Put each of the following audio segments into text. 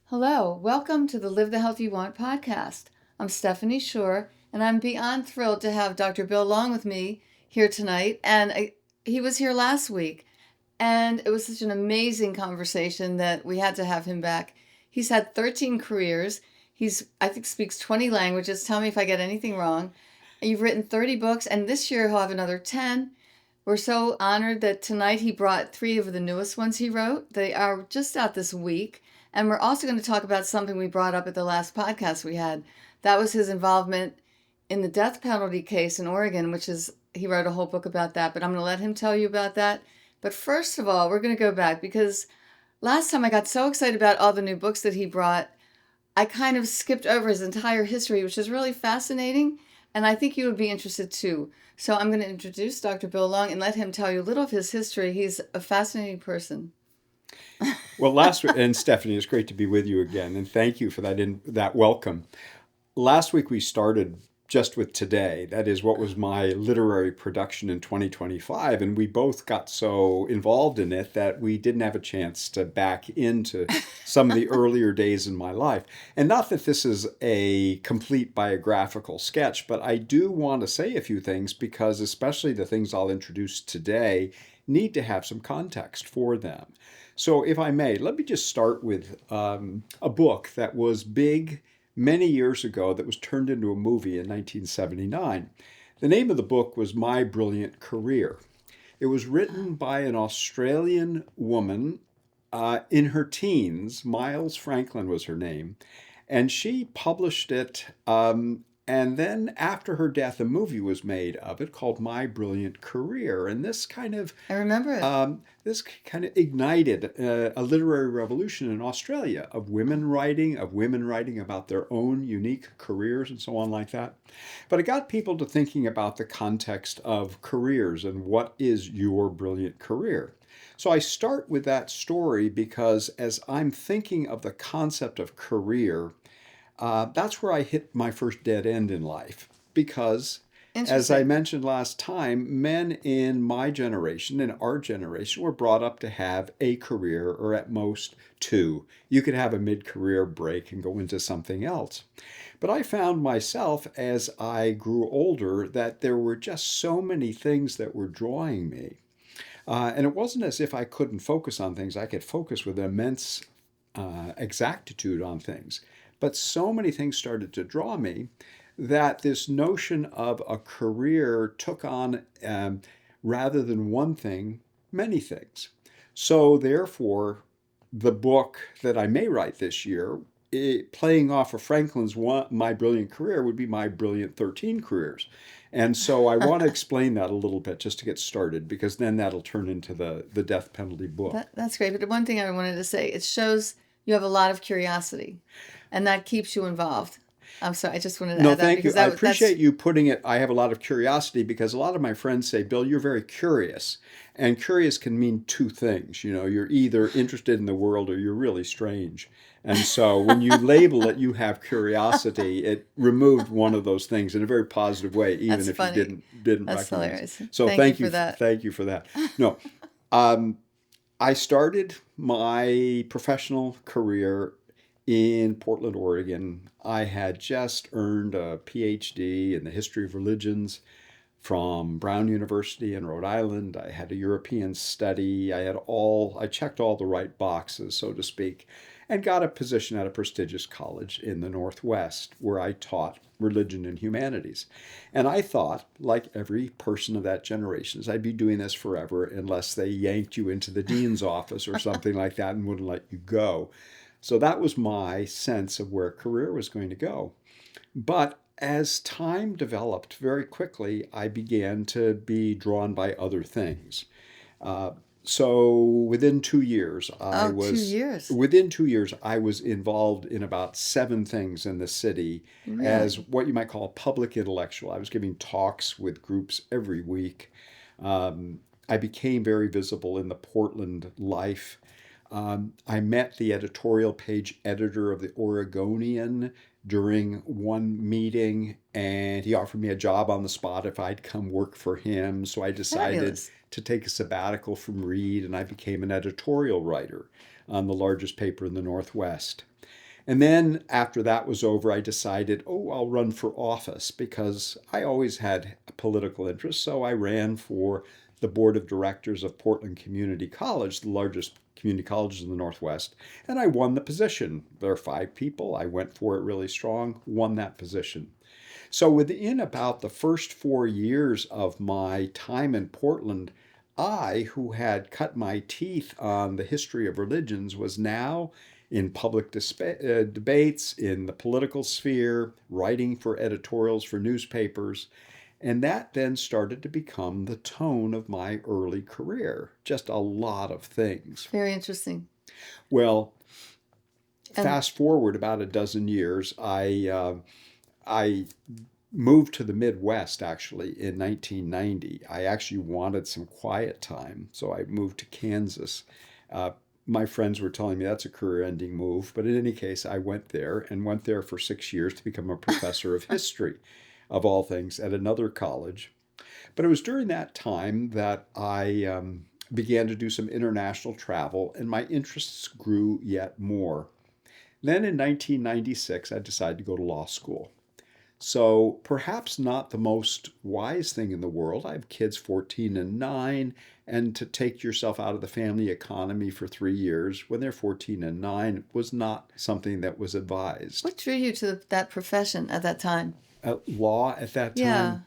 Hello, welcome to the Live the Health You Want podcast. I'm Stephanie Shorr, and I'm beyond thrilled to have Dr. Bill Long with me here tonight. He was here last week, and it was such an amazing conversation that we had to have him back. He's had 13 careers. I think, speaks 20 languages. Tell me if I get anything wrong. You've written 30 books, and this year he'll have another 10. We're so honored that tonight he brought 3 of the newest ones he wrote. They are just out this week. And we're also going to talk about something we brought up at the last podcast we had. That was his involvement in the death penalty case in Oregon, he wrote a whole book about that, but I'm going to let him tell you about that. But first of all, we're going to go back because last time I got so excited about all the new books that he brought, I kind of skipped over his entire history, which is really fascinating. And I think you would be interested too. So I'm going to introduce Dr. Bill Long and let him tell you a little of his history. He's a fascinating person. Well, last week, and Stephanie, it's great to be with you again, and thank you for that welcome. Last week we started just with today. That is what was my literary production in 2025, and we both got so involved in it that we didn't have a chance to back into some of the earlier days in my life. And not that this is a complete biographical sketch, but I do want to say a few things because especially the things I'll introduce today need to have some context for them. So if I may, let me just start with a book that was big many years ago that was turned into a movie in 1979. The name of the book was My Brilliant Career. It was written by an Australian woman in her teens. Miles Franklin was her name. And she published it. And then after her death, a movie was made of it called My Brilliant Career. And I remember it. This kind of ignited a literary revolution in Australia of women writing about their own unique careers and so on like that. But it got people to thinking about the context of careers and what is your brilliant career. So I start with that story because as I'm thinking of the concept of career, that's where I hit my first dead end in life because, as I mentioned last time, men in my generation, in our generation, were brought up to have a career or at most 2. You could have a mid-career break and go into something else. But I found myself as I grew older that there were just so many things that were drawing me. And it wasn't as if I couldn't focus on things. I could focus with immense exactitude on things. But so many things started to draw me that this notion of a career took on, rather than one thing, many things. So therefore, the book that I may write this year, playing off of Franklin's My Brilliant Career, would be My Brilliant 13 Careers. And so I want to explain that a little bit just to get started, because then that'll turn into the death penalty book. That's great. But one thing I wanted to say, it shows you have a lot of curiosity, and that keeps you involved. I'm sorry, I just wanted to add that. No, thank you. I appreciate you putting it. I have a lot of curiosity because a lot of my friends say, Bill, you're very curious. And curious can mean 2 things. You know, you're either interested in the world or you're really strange. And so when you label it, you have curiosity, it removed one of those things in a very positive way, even That's if funny. you didn't That's recognize hilarious. it. So Thank you for that. Thank you for that. No, I started my professional career in Portland, Oregon. I had just earned a PhD in the history of religions from Brown University in Rhode Island. I had a European study. I checked all the right boxes, so to speak, and got a position at a prestigious college in the Northwest where I taught religion and humanities. And I thought, like every person of that generation, I'd be doing this forever unless they yanked you into the dean's office or something like that and wouldn't let you go. So that was my sense of where career was going to go. But as time developed very quickly, I began to be drawn by other things. So within 2 years, within 2 years, I was involved in about 7 things in the city as what you might call a public intellectual. I was giving talks with groups every week. I became very visible in the Portland life. I met the editorial page editor of the Oregonian during one meeting, and he offered me a job on the spot if I'd come work for him. So I decided to take a sabbatical from Reed, and I became an editorial writer on the largest paper in the Northwest. And then after that was over, I decided, oh, I'll run for office because I always had a political interest. So I ran for the board of directors of Portland Community College, the largest community college in the Northwest, and I won the position. There are 5 people. I went for it really strong, won that position. So within about the first 4 years of my time in Portland, I, who had cut my teeth on the history of religions, was now in public debates, in the political sphere, writing for editorials for newspapers. And that then started to become the tone of my early career. Just a lot of things. Very interesting. Well, And fast forward about a dozen years, I moved to the Midwest actually in 1990. I actually wanted some quiet time, so I moved to Kansas. My friends were telling me that's a career-ending move, but in any case, I went there for 6 years to become a professor of history, of all things, at another college. But it was during that time that I began to do some international travel, and my interests grew yet more. Then in 1996, I decided to go to law school. So perhaps not the most wise thing in the world. I have kids 14 and 9, and to take yourself out of the family economy for 3 years when they're 14 and 9 was not something that was advised. what drew you to that profession at that time? Law at that Yeah, time,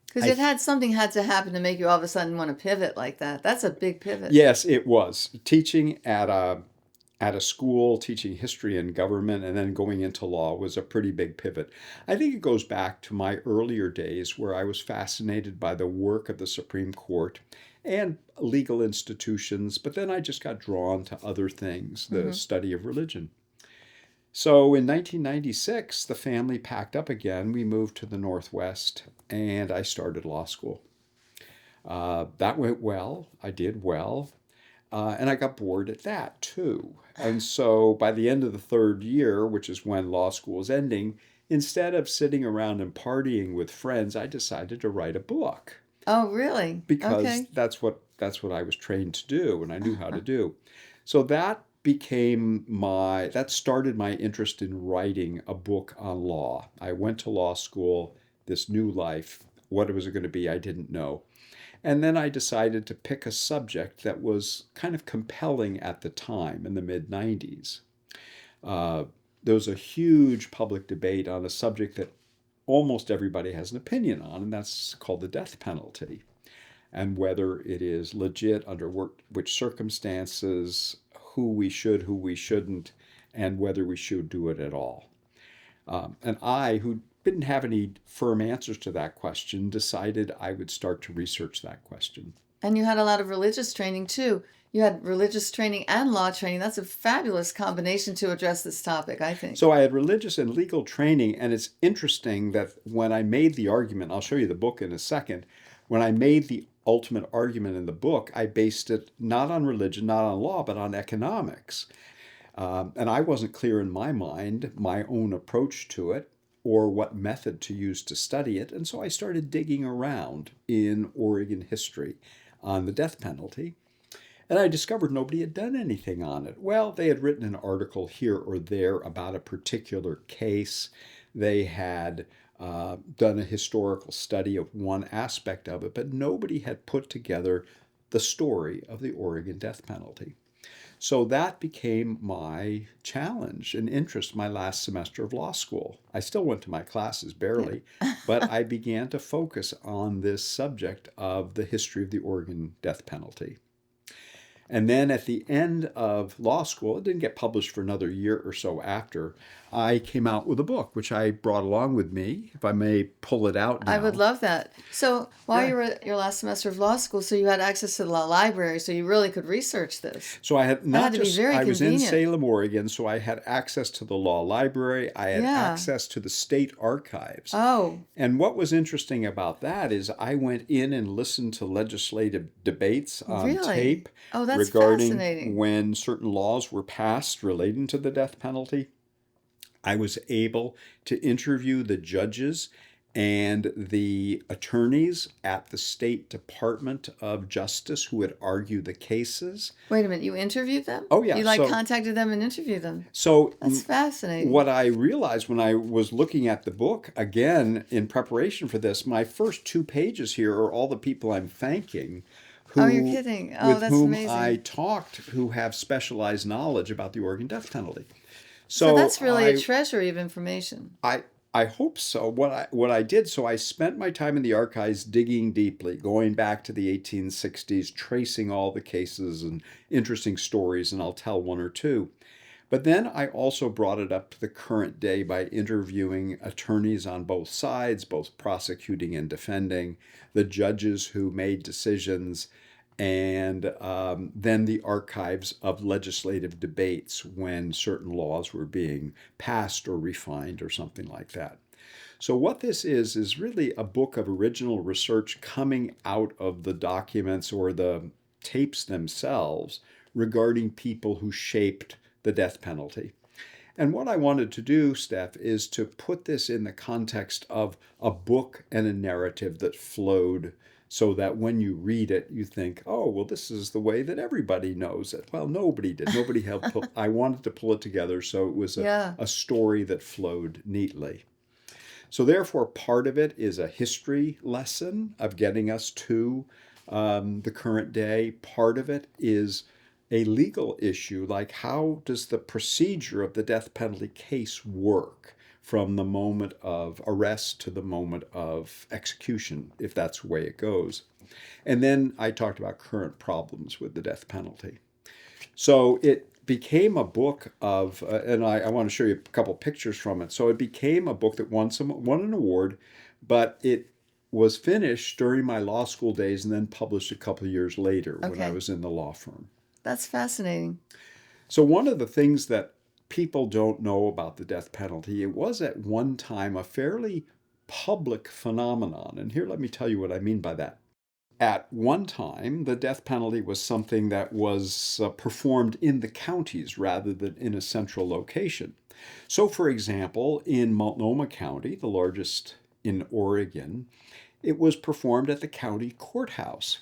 because I it had something had to happen to make you all of a sudden want to pivot like that. That's a big pivot. yes, it was. Teaching at a school, teaching history and government, and then going into law was a pretty big pivot. I think it goes back to my earlier days where I was fascinated by the work of the Supreme Court and legal institutions, but then I just got drawn to other things, the study of religion. So in 1996, the family packed up again. We moved to the Northwest, and I started law school. That went well. I did well. And I got bored at that too. And so by the end of the 3rd year, which is when law school was ending, instead of sitting around and partying with friends, I decided to write a book Oh, really? because Okay. that's what I was trained to do and I knew how to do. So that started my interest in writing a book on law. I went to law school, this new life. What was it going to be? I didn't know. And then I decided to pick a subject that was kind of compelling at the time in the mid 90s. There was a huge public debate on a subject that almost everybody has an opinion on, and that's called the death penalty, and whether it is legit, under which circumstances, who we should, who we shouldn't, and whether we should do it at all. And I, who didn't have any firm answers to that question, decided I would start to research that question. And you had a lot of religious training too. You had religious training and law training. That's a fabulous combination to address this topic, I think. So I had religious and legal training, and it's interesting that when I made the argument, I'll show you the book in a second, when I made the ultimate argument in the book, I based it not on religion, not on law, but on economics. And I wasn't clear in my mind my own approach to it or what method to use to study it. And so I started digging around in Oregon history on the death penalty. And I discovered nobody had done anything on it. Well, they had written an article here or there about a particular case. They had done a historical study of one aspect of it, but nobody had put together the story of the Oregon death penalty. So that became my challenge and interest my last semester of law school. I still went to my classes barely, but I began to focus on this subject of the history of the Oregon death penalty. And then at the end of law school, it didn't get published for another year or so after, I came out with a book, which I brought along with me, if I may pull it out now. I would love that. So while Yeah. you were at your last semester of law school, so you had access to the law library, so you really could research this. So I had That not had to be just, very I was in convenient. Salem, Oregon, so I had access to the law library. I had Yeah. access to the state archives. Oh, And what was interesting about that is I went in and listened to legislative debates on really? tape Oh, that's regarding fascinating. when certain laws were passed relating to the death penalty. I was able to interview the judges and the attorneys at the State Department of Justice who would argue the cases. Wait a minute, you interviewed them? Oh, yeah. You like contacted them and interviewed them. So That's fascinating. what I realized when I was looking at the book, again, in preparation for this, my first 2 pages here are all the people I'm thanking Oh, you're kidding. Oh, with that's whom amazing. I talked who have specialized knowledge about the Oregon death penalty. So that's really a treasury of information. I hope so. What I did, so I spent my time in the archives digging deeply, going back to the 1860s, tracing all the cases and interesting stories, and I'll tell one or two. But then I also brought it up to the current day by interviewing attorneys on both sides, both prosecuting and defending, the judges who made decisions, and then the archives of legislative debates when certain laws were being passed or refined or something like that. So what this is really a book of original research coming out of the documents or the tapes themselves regarding people who shaped the death penalty. And what I wanted to do, Steph, is to put this in the context of a book and a narrative that flowed so that when you read it, you think, oh, well, this is the way that everybody knows it. Well, nobody did. Nobody helped. I wanted to pull it together so it was a story that flowed neatly. So therefore, part of it is a history lesson of getting us to the current day. Part of it is a legal issue, like how does the procedure of the death penalty case work from the moment of arrest to the moment of execution, if that's the way it goes. And then I talked about current problems with the death penalty. So it became a book of, and I want to show you a couple pictures from it. So it became a book that won an award, but it was finished during my law school days and then published a couple of years later when I was in the law firm. That's fascinating. So one of the things that people don't know about the death penalty, it was at one time a fairly public phenomenon. And here, let me tell you what I mean by that. At one time, the death penalty was something that was performed in the counties rather than in a central location. So, for example, in Multnomah County, the largest in Oregon, it was performed at the county courthouse.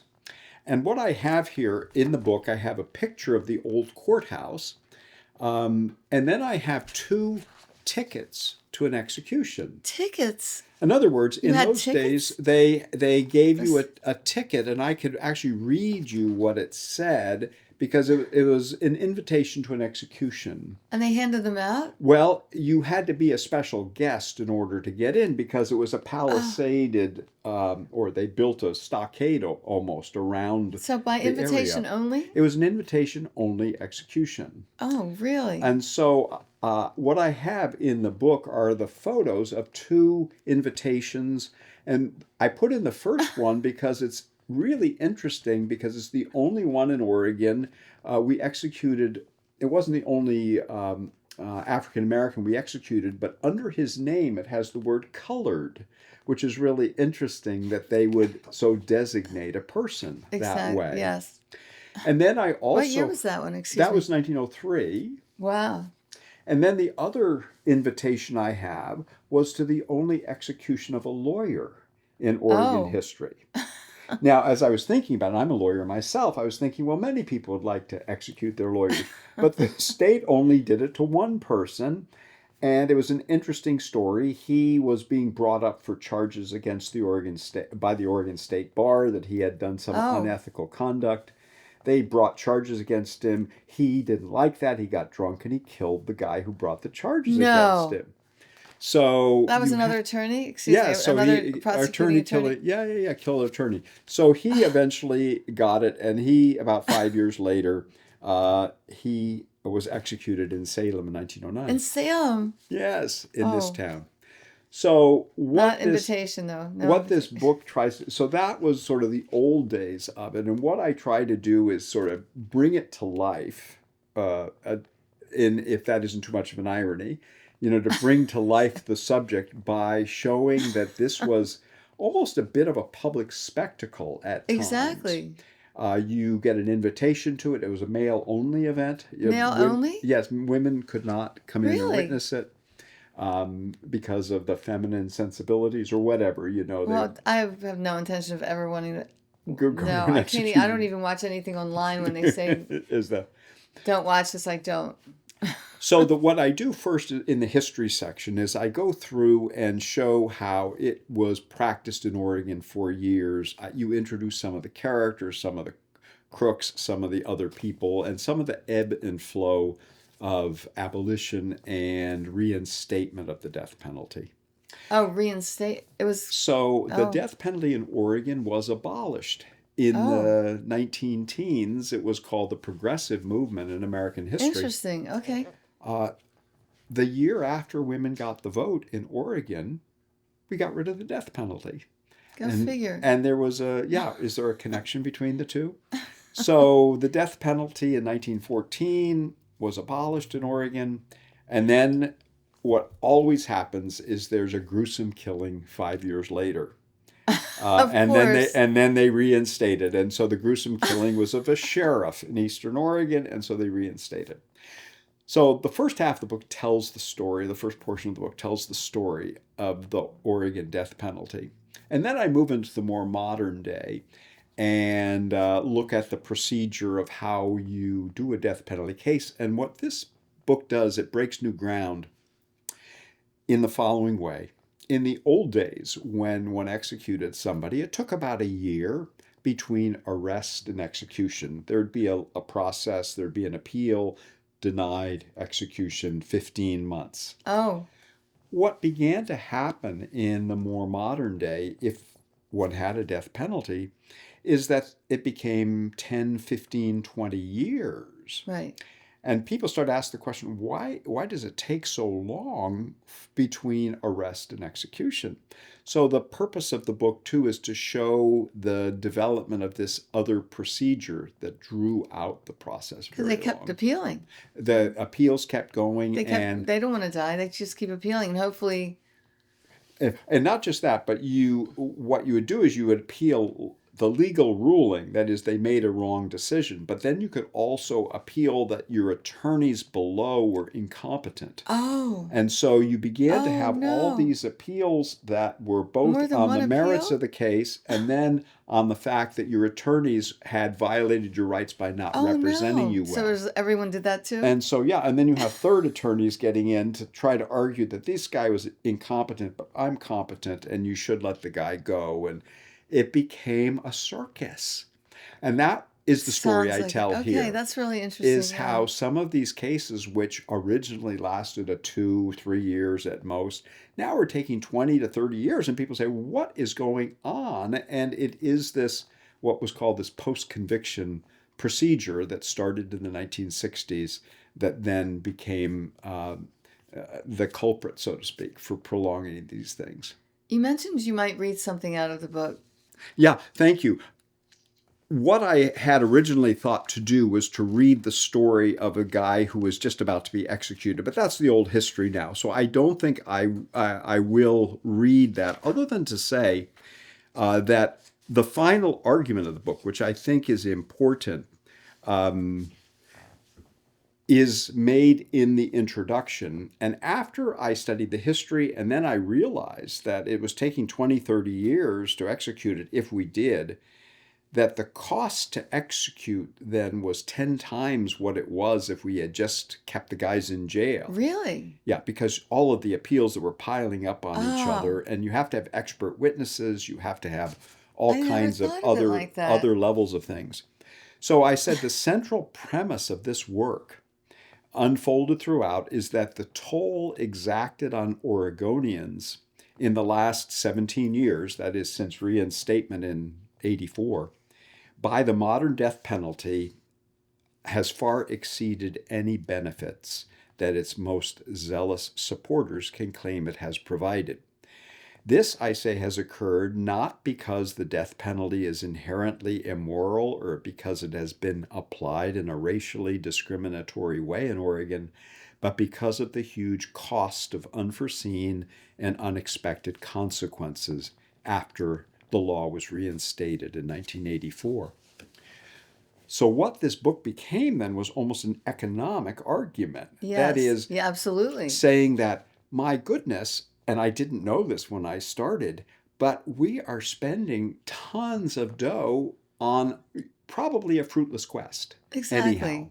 And what I have here in the book, I have a picture of the old courthouse, and then I have 2 tickets to an execution. Tickets? In other words, in those tickets? days, they gave you a ticket, and I could actually read you what it said because it was an invitation to an execution. And they handed them out? Well, you had to be a special guest in order to get in because it was a palisaded, or they built a stockade almost around. So by invitation only? It was an invitation only execution. Oh, really? And so what I have in the book are the photos of 2 invitations. And I put in the first one because it's really interesting because it's the only one in Oregon. We executed, it wasn't the only African American we executed, but under his name it has the word colored, which is really interesting that they would so designate a person that way. Yes. And then I also... What year was that one? That was 1903. Wow. And then the other invitation I have was to the only execution of a lawyer in Oregon history. Now, as I was thinking about it, I'm a lawyer myself, I was thinking, well, many people would like to execute their lawyers, but the state only did it to one person, and it was an interesting story. He was being brought up for charges against the Oregon State by the Oregon State Bar that he had done some unethical conduct. They brought charges against him. He didn't like that. He got drunk and he killed the guy who brought the charges against him. So that was another attorney? Excuse me, so another prosecuting attorney. Killed an attorney. So he eventually got it, and about 5 years later, he was executed in Salem in 1909. In Salem? Yes, in this town. So what this book tries to, so that was sort of the old days of it, and what I try to do is sort of bring it to life, if that isn't too much of an irony, to bring to life the subject by showing that this was almost a bit of a public spectacle at times. Exactly. You get an invitation to it. It was a male-only event. Male-only? Yes, women could not come in and witness it. because of the feminine sensibilities or whatever, Well, I have no intention of ever wanting to. go No, and I can't. execute. I don't even watch anything online when they say Is that don't watch this. I don't. so? What I do first in the history section is I go through and show how it was practiced in Oregon for years. You introduce some of the characters, some of the crooks, some of the other people, and some of the ebb and flow of abolition and reinstatement of the death penalty. Oh, reinstate. It was. So the Oh, death penalty in Oregon was abolished. In oh, the 19 teens, it was called the progressive movement in American history. interesting. Okay. Uh, the year after women got the vote in Oregon, we got rid of the death penalty. Go And figure. there was is there a connection between the two? So the death penalty in 1914 was abolished in Oregon, and then what always happens is there's a gruesome killing 5 years later. Of course. And then they reinstated. And so the gruesome killing was of a sheriff in Eastern Oregon, and so they reinstated. So the first half of the book tells the story, the first portion of the book tells the story of the Oregon death penalty. And then I move into the more modern day and look at the procedure of how you do a death penalty case. And what this book does, it breaks new ground in the following way. In the old days, when one executed somebody, it took about a year between arrest and execution. There'd be a process, there'd be an appeal, denied, execution, 15 months. Oh, What began to happen in the more modern day, if one had a death penalty, is that it became 10, 15, 20 years. right. And people start to ask the question, why does it take so long between arrest and execution? So the purpose of the book, too, is to show the development of this other procedure that drew out the process Because very they kept long. appealing. The appeals kept going, They don't want to die. They just keep appealing, and hopefully, and not just that, but what you would do is you would appeal the legal ruling, that is, they made a wrong decision, but then you could also appeal that your attorneys below were incompetent. oh, And so you began to oh have all no, these appeals that were more both than on one the merits appeal. of the case and then on the fact that your attorneys had violated your rights by not Oh representing no. you So well. everyone did that too. And so, yeah, and then you have third attorneys getting in to try to argue that this guy was incompetent, but I'm competent and you should let the guy go. And it became a circus. And that is the story Sounds I like it. tell Okay, here, that's really is interesting. how some of these cases, which originally lasted 2-3 years at most, now are taking 20 to 30 years. And people say, what is going on? And it is this, what was called this post-conviction procedure that started in the 1960s that then became the culprit, so to speak, for prolonging these things. You mentioned you might read something out of the book. Yeah, thank you. What I had originally thought to do was to read the story of a guy who was just about to be executed, but that's the old history now. So I don't think I will read that, other than to say that the final argument of the book, which I think is important, is made in the introduction. And after I studied the history, and then I realized that it was taking 20, 30 years to execute it, if we did, that the cost to execute then was 10 times what it was if we had just kept the guys in jail. Really? Yeah, because all of the appeals that were piling up on each Oh, other, and you have to have expert witnesses, you have to have all I never kinds of thought of it like that. other levels of things. So I said the central premise of this work, unfolded throughout, is that the toll exacted on Oregonians in the last 17 years, that is since reinstatement in 84, by the modern death penalty has far exceeded any benefits that its most zealous supporters can claim it has provided. This, I say, has occurred not because the death penalty is inherently immoral or because it has been applied in a racially discriminatory way in Oregon, but because of the huge cost of unforeseen and unexpected consequences after the law was reinstated in 1984. So what this book became then was almost an economic argument. Yes. That is, Yeah, absolutely. saying that my goodness, and I didn't know this when I started, but we are spending tons of dough on probably a fruitless quest, anyhow. Exactly.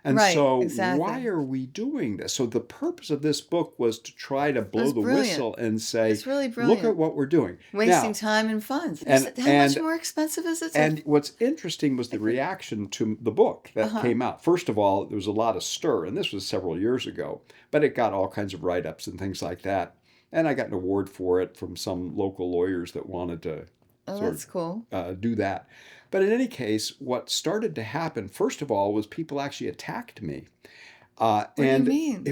And Right. so, why Exactly. are we doing this? So, the purpose of this book was to try to blow That's the brilliant. whistle and say, That's really look at brilliant. what we're doing. Wasting Now, time and funds. and, How much and, more expensive is it to and what's interesting was the like we reaction to the book that uh-huh. came out. First of all, there was a lot of stir, and this was several years ago, but it got all kinds of write ups and things like that. And I got an award for it from some local lawyers that wanted to Oh, sort that's cool. of do that. But in any case, what started to happen, first of all, was people actually attacked me. What do you And mean?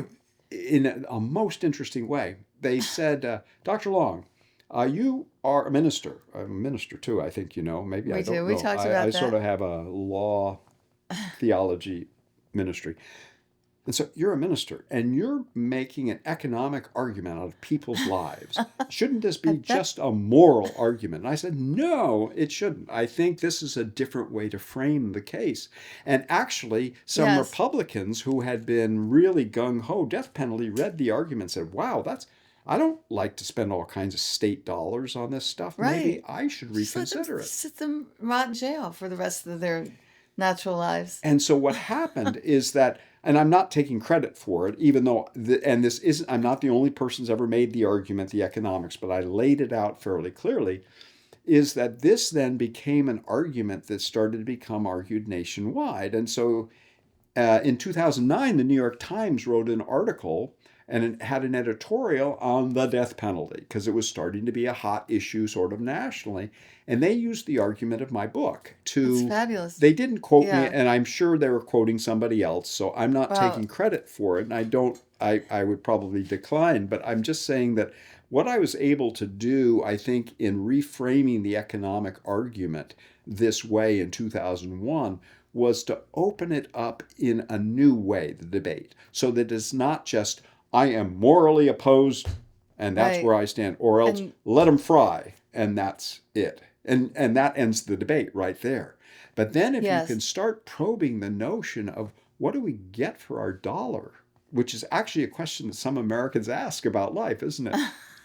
it, in a most interesting way, they said, Dr. Long, you are a minister. I'm a minister too, I think you know. Maybe I We do. don't We know. talked I about sort that. of have a law theology ministry. And so you're a minister and you're making an economic argument out of people's lives. Shouldn't this I be bet. just a moral argument? And I said, no, it shouldn't. I think this is a different way to frame the case. And actually, some Yes. Republicans who had been really gung ho death penalty read the argument and said, wow, I don't like to spend all kinds of state dollars on this stuff. Maybe Right. I should Just let them reconsider it. sit them rot in jail for the rest of their natural lives. And so what happened is that, and I'm not taking credit for it, even though, and this isn't, I'm not the only person who's ever made the argument, the economics, but I laid it out fairly clearly, is that this then became an argument that started to become argued nationwide. And so in 2009, the New York Times wrote an article and it had an editorial on the death penalty because it was starting to be a hot issue sort of nationally. And they used the argument of my book That's to, fabulous. they didn't quote me, Yeah. and I'm sure they were quoting somebody else. So I'm not Well, taking credit for it. And I don't, I would probably decline, but I'm just saying that what I was able to do, I think, in reframing the economic argument this way in 2001 was to open it up in a new way, the debate, so that it's not just, I am morally opposed and that's right. where I stand, or else And let them fry and that's it. And that ends the debate right there. But then if you can yes, start probing the notion of what do we get for our dollar, which is actually a question that some Americans ask about life, isn't it?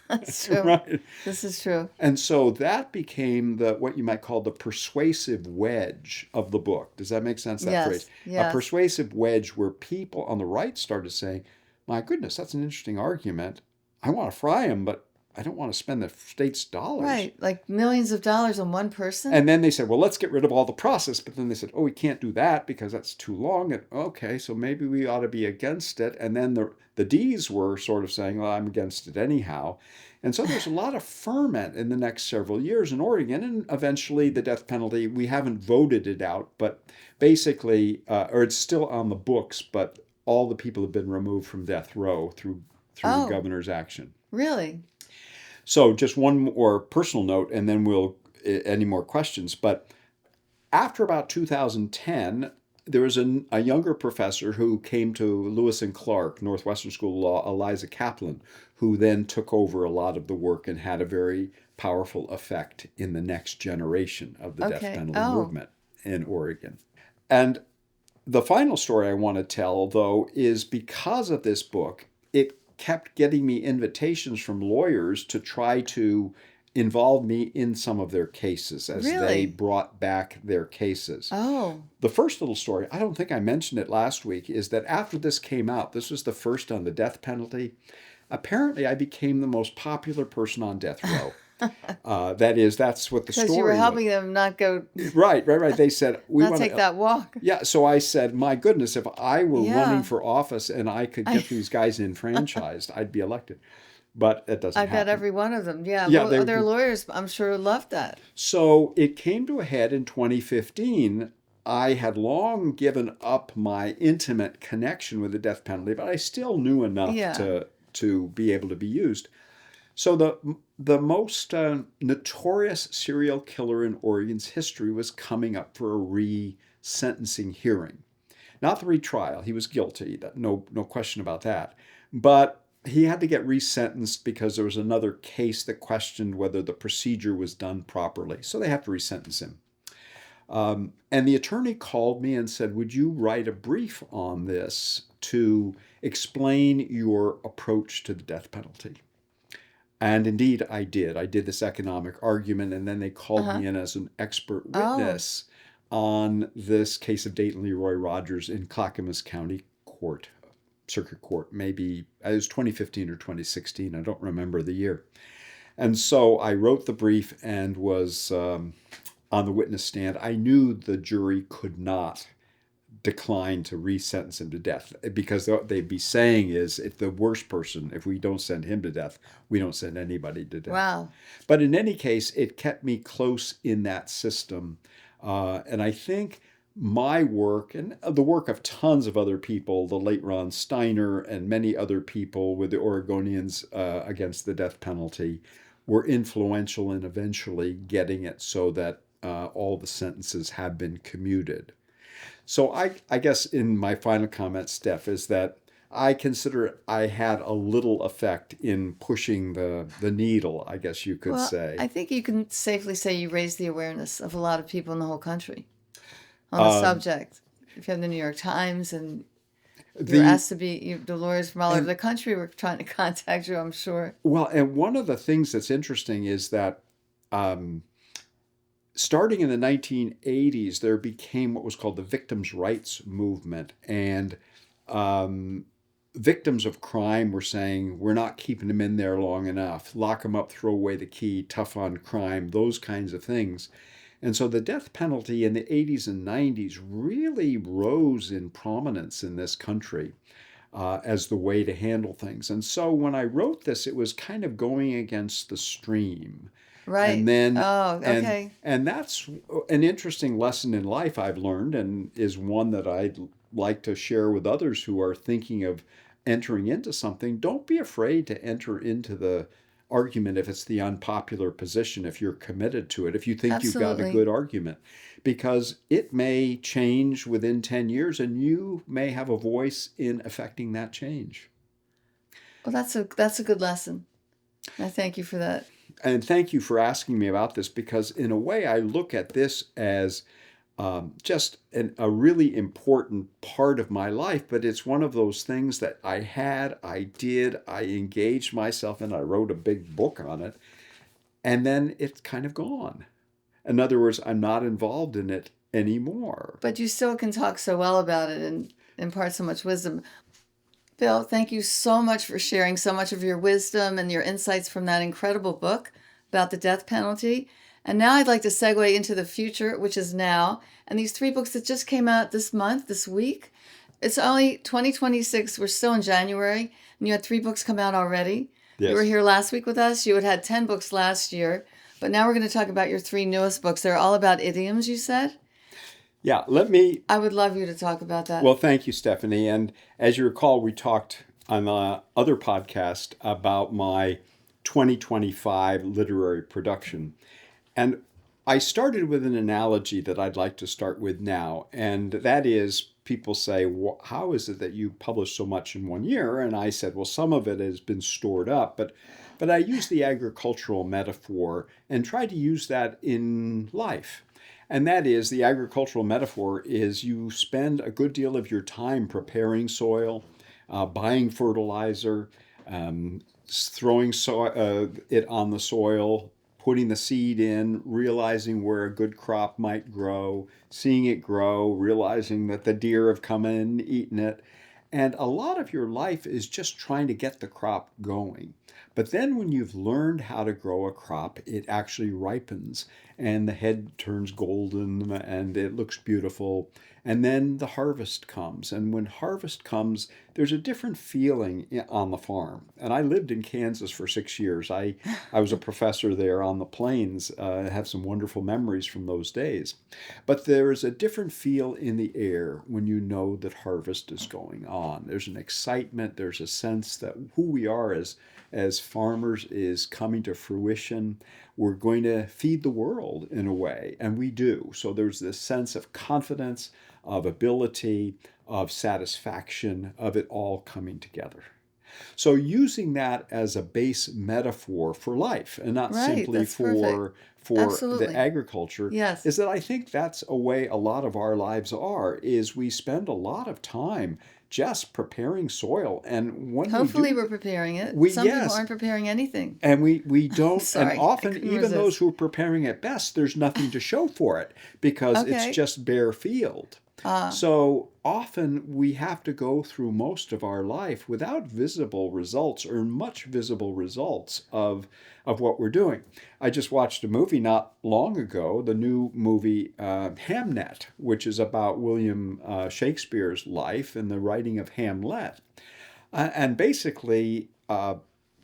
that's true. Right. This is true. And so that became the what you might call the persuasive wedge of the book. Does that make sense, that phrase? Yes. A Yes. persuasive wedge where people on the right started saying, my goodness, that's an interesting argument. I want to fry them, but I don't want to spend the state's dollars. Right. Like millions of dollars on one person? And then they said, well, let's get rid of all the process. But then they said, oh, we can't do that because that's too long. And okay, so maybe we ought to be against it. And then the D's were sort of saying, well, I'm against it anyhow. And so there's a lot of ferment in the next several years in Oregon. And eventually the death penalty, we haven't voted it out, but basically, or it's still on the books, but all the people have been removed from death row through the Oh, governor's action. really? So just one more personal note, and then we'll any more questions. But after about 2010, there was a younger professor who came to Lewis and Clark, Northwestern School of Law, Eliza Kaplan, who then took over a lot of the work and had a very powerful effect in the next generation of the death Okay. penalty Oh, movement in Oregon. And the final story I want to tell, though, is because of this book, it kept getting me invitations from lawyers to try to involve me in some of their cases as they really? brought back their cases. Oh, The first little story, I don't think I mentioned it last week, is that after this came out, this was the first on the death penalty. Apparently, I became the most popular person on death row. That is, that's what the because you were story was. helping them not go, Right. They said, we not want take to, that walk. yeah, so I said, my goodness, if I were running Yeah. for office and I could I get these guys enfranchised, I'd be elected. But that I doesn't bet happen. every one of them. Yeah. Yeah, Well, their lawyers, I'm sure, loved that. so it came to a head in 2015. I had long given up my intimate connection with the death penalty, but I still knew enough Yeah. to be able to be used. So the most notorious serial killer in Oregon's history was coming up for a re-sentencing hearing. Not the retrial. He was guilty. No question about that. But he had to get resentenced because there was another case that questioned whether the procedure was done properly. So they have to resentence him. And the attorney called me and said, would you write a brief on this to explain your approach to the death penalty? And indeed, I did. I did this economic argument, and then they called Uh-huh. me in as an expert Oh, witness on this case of Dayton Leroy Rogers in Clackamas County Court, Circuit Court. Maybe it was 2015 or 2016. I don't remember the year. And so I wrote the brief and was on the witness stand. I knew the jury could not decline to resentence him to death, because what they'd be saying is, if the worst person, if we don't send him to death, we don't send anybody to death. wow. But in any case, it kept me close in that system. And I think my work and the work of tons of other people, the late Ron Steiner and many other people with the Oregonians against the death penalty, were influential in eventually getting it so that all the sentences have been commuted. So I guess in my final comment, Steph, is that I consider I had a little effect in pushing the needle, I guess you could Well, say. I think you can safely say you raised the awareness of a lot of people in the whole country on the Um, subject. If you have the New York Times and you were the asked to be, the lawyers from all over and the country were trying to contact you, I'm sure. well, and one of the things that's interesting is that um, starting in the 1980s, there became what was called the victims' rights movement, and um, victims of crime were saying, we're not keeping them in there long enough. Lock them up, throw away the key, tough on crime, those kinds of things. And so the death penalty in the 80s and 90s really rose in prominence in this country as the way to handle things. And so when I wrote this, it was kind of going against the stream. And Right. then Oh, okay. and that's an interesting lesson in life I've learned, and is one that I'd like to share with others who are thinking of entering into something. Don't be afraid to enter into the argument if it's the unpopular position, if you're committed to it, if you think you've got a Absolutely. good argument, because it may change within 10 years and you may have a voice in affecting that change. Well, that's a good lesson. I thank you for that. And thank you for asking me about this, because in a way I look at this as just a really important part of my life, but it's one of those things that I did, I engaged myself in, I wrote a big book on it, and then it's kind of gone. In other words, I'm not involved in it anymore. But you still can talk so well about it and impart so much wisdom. Bill, thank you so much for sharing so much of your wisdom and your insights from that incredible book about the death penalty. And now I'd like to segue into the future, which is now. And these three books that just came out this month, this week, it's only 2026. We're still in January, and you had three books come out already. You were Yes. here last week with us. You had 10 books last year. But now we're going to talk about your three newest books. They're all about idioms, you said? Yeah, let me. I would love you to talk about that. Well, thank you, Stephanie. And as you recall, we talked on the other podcast about my 2025 literary production. And I started with an analogy that I'd like to start with now. And that is, people say, well, how is it that you publish so much in one year? And I said, well, some of it has been stored up, but I use the agricultural metaphor and try to use that in life. And that is, the agricultural metaphor is, you spend a good deal of your time preparing soil, buying fertilizer, throwing it on the soil, putting the seed in, realizing where a good crop might grow, seeing it grow, realizing that the deer have come in and eaten it. And a lot of your life is just trying to get the crop going. But then when you've learned how to grow a crop, it actually ripens and the head turns golden and it looks beautiful. And then the harvest comes. And when harvest comes, there's a different feeling on the farm. And I lived in Kansas for 6 years. I was a professor there on the plains. I have some wonderful memories from those days. But there is a different feel in the air when you know that harvest is going on. There's an excitement, there's a sense that who we are as farmers is coming to fruition. We're going to feed the world in a way, and we do. So there's this sense of confidence, of ability, of satisfaction, of it all coming together. So using that as a base metaphor for life and not Right. simply That's perfect. for the Absolutely. agriculture Yes. is that I think that's a way a lot of our lives are is we spend a lot of time just preparing soil, and when we Hopefully, do we're preparing it. we Some people yes, aren't preparing anything. and we don't, and Sorry, I often couldn't even those resist. who are preparing at best, there's nothing to show for it because it's Okay. just bare field. Ah, So often we have to go through most of our life without visible results or much visible results of what we're doing. I just watched a movie not long ago, the new movie Hamnet, which is about William Shakespeare's life and the writing of Hamlet. And basically,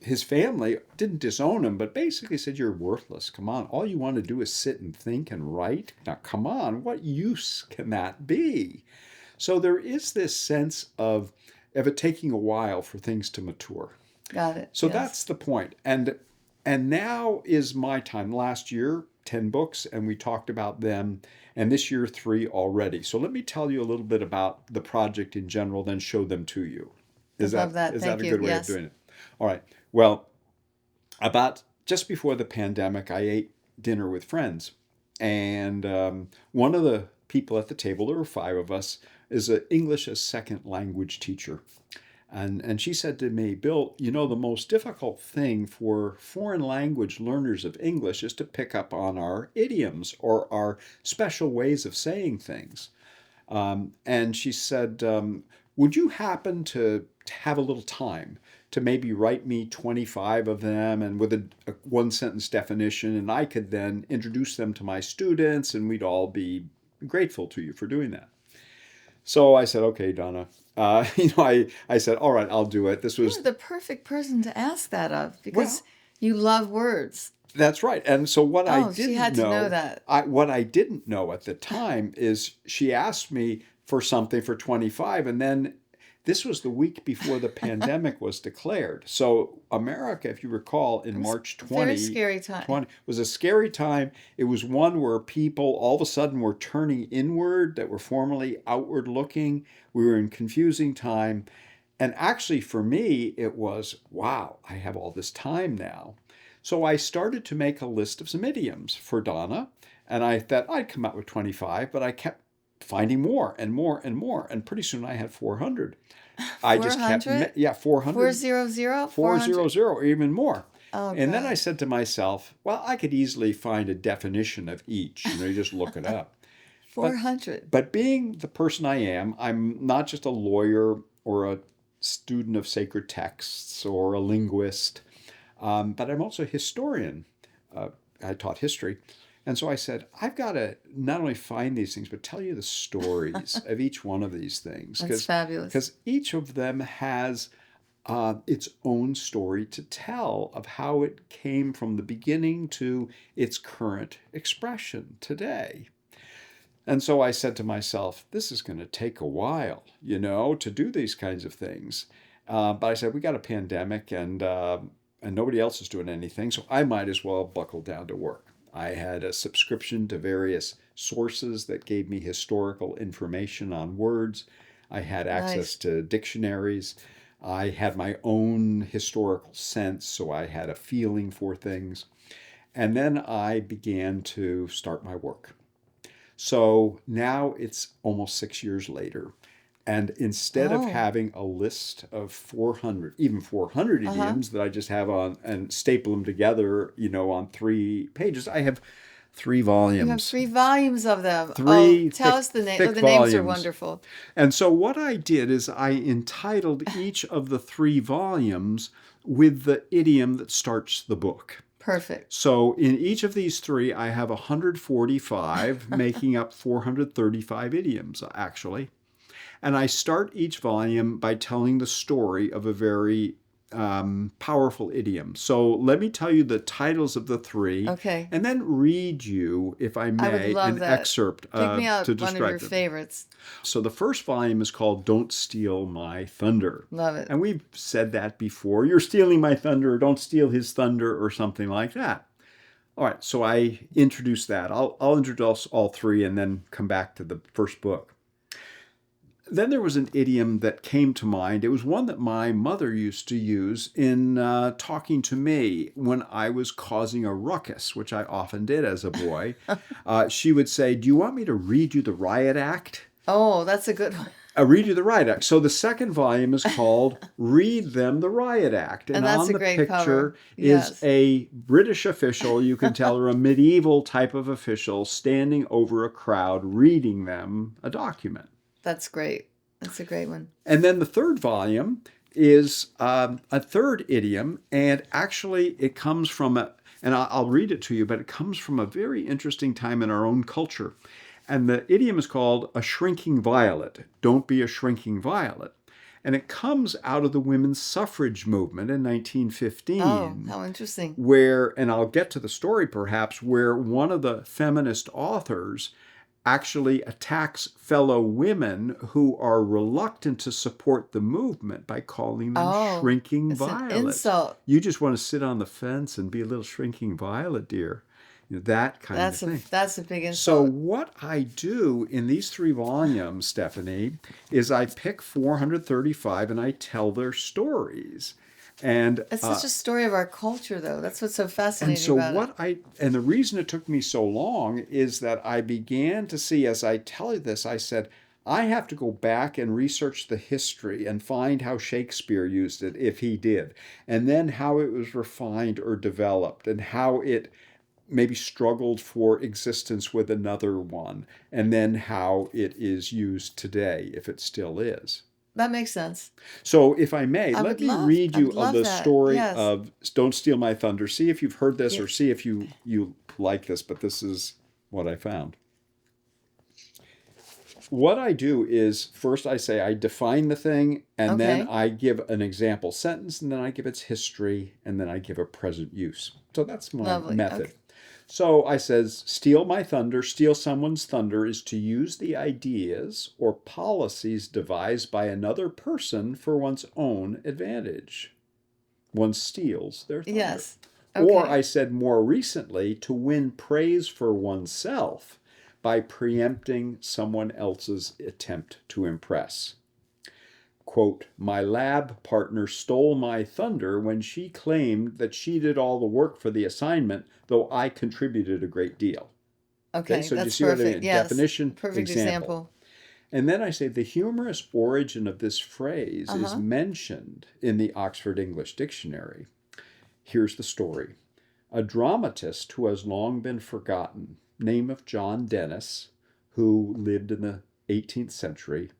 his family didn't disown him, but basically said, "You're worthless. Come on. All you want to do is sit and think and write. Now, come on. What use can that be?" So there is this sense of it taking a while for things to mature. got it. So Yes. that's the point. And now is my time. Last year, 10 books, and we talked about them. And this year, 3 already. So let me tell you a little bit about the project in general, then show them to you. I'd love that. Is that Thank a you. good way of Yes. doing it? All right. Well, about just before the pandemic, I ate dinner with friends. And one of the people at the table, there were 5 of us, is an English as second language teacher. And she said to me, "Bill, you know, the most difficult thing for foreign language learners of English is to pick up on our idioms or our special ways of saying things." And she said, "Would you happen to have a little time to maybe write me 25 of them and with a one sentence definition, and I could then introduce them to my students, and we'd all be grateful to you for doing that." So I said, "Okay, Donna." I said, "All right, I'll do it." This You're was, the perfect person to ask that of because well, you love words. that's right. And so Oh, she had to know that. what I didn't know at the time is she asked me for something for 25, and then this was the week before the pandemic was declared. So America, if you recall, in It was March a very 2020 scary time. was a scary time. It was one where people all of a sudden were turning inward that were formerly outward looking. We were in confusing time. And actually, for me, it was, wow, I have all this time now. So I started to make a list of some idioms for Donna, and I thought I'd come out with 25, but I kept finding more and more and more, and pretty soon I had 400. I just kept, 400? yeah, 400, 400? 400? 400, or even more. Oh, And then I God. said to myself, well, I could easily find a definition of each, you just look it up. But 400. but being the person I am, I'm not just a lawyer or a student of sacred texts or a linguist, but I'm also a historian. I taught history. And so I said, I've got to not only find these things, but tell you the stories of each one of these things. That's fabulous. Because each of them has its own story to tell of how it came from the beginning to its current expression today. And so I said to myself, this is going to take a while, to do these kinds of things. But I said, we got a pandemic and nobody else is doing anything, so I might as well buckle down to work. I had a subscription to various sources that gave me historical information on words. I had access Nice. to dictionaries. I had my own historical sense, so I had a feeling for things. And then I began to start my work. So now it's almost 6 years later. And instead of Oh, having a list of 400, even 400 uh-huh. idioms that I just have on and staple them together, on 3 pages, I have 3 You have volumes, 3 volumes of them. Oh, 3 tell thick, us the name. Oh, thick the names are volumes. wonderful. And so what I did is I entitled each of the 3 volumes with the idiom that starts the book. Perfect. So in each of these 3, I have 145, making up 435 idioms, actually. And I start each volume by telling the story of a very powerful idiom. So let me tell you the titles of the 3, Okay. and then read you, if I I would may, love an that. excerpt Pick me out to one of your describe them. favorites. So the first volume is called Don't Steal My Thunder. Love it. And we've said that before. You're stealing my thunder, or don't steal his thunder, or something like that. All right, so I introduce that. I'll introduce all 3 and then come back to the first book. Then there was an idiom that came to mind. It was one that my mother used to use in talking to me when I was causing a ruckus, which I often did as a boy. She would say, "Do you want me to read you the Riot Act?" Oh, that's a good one. Read you the Riot Act. So the second volume is called Read Them the Riot Act. And that's on a the great picture cover. is Yes. a British official, you can tell, or a medieval type of official, standing over a crowd reading them a document. That's great. That's a great one. And then the third volume is a third idiom, and actually it comes from and I'll read it to you, but it comes from a very interesting time in our own culture. And the idiom is called a shrinking violet. Don't be a shrinking violet. And it comes out of the women's suffrage movement in 1915. Oh, how interesting. Where, and I'll get to the story perhaps, where one of the feminist authors actually attacks fellow women who are reluctant to support the movement by calling them shrinking it's violets. An insult. You just want to sit on the fence and be a little shrinking violet, dear. That kind of thing. That's a big insult. So what I do in these 3 volumes, Stephanie, is I pick 435 and I tell their stories. And it's such a story of our culture, though. That's what's so fascinating about it. And the reason it took me so long is that I began to see, as I tell you this, I said, I have to go back and research the history and find how Shakespeare used it, if he did, and then how it was refined or developed, and how it maybe struggled for existence with another one, and then how it is used today, if it still is. That makes sense. So if I may, let me read you of the story of Don't Steal My Thunder. See if you've heard this or see if you like this, but this is what I found. What I do is, first I say I define the thing, and then I give an example sentence, and then I give its history, and then I give a present use. So that's my method. Okay. So I says, steal my thunder, steal someone's thunder is to use the ideas or policies devised by another person for one's own advantage. One steals their thunder. Yes. Okay. Or I said more recently, to win praise for oneself by preempting someone else's attempt to impress. Quote, my lab partner stole my thunder when she claimed that she did all the work for the assignment, though I contributed a great deal. Okay, so that's do you see perfect. What I mean? Yes. Definition, perfect example. And then I say the humorous origin of this phrase is mentioned in the Oxford English Dictionary. Here's the story. A dramatist who has long been forgotten, name of John Dennis, who lived in the 18th century,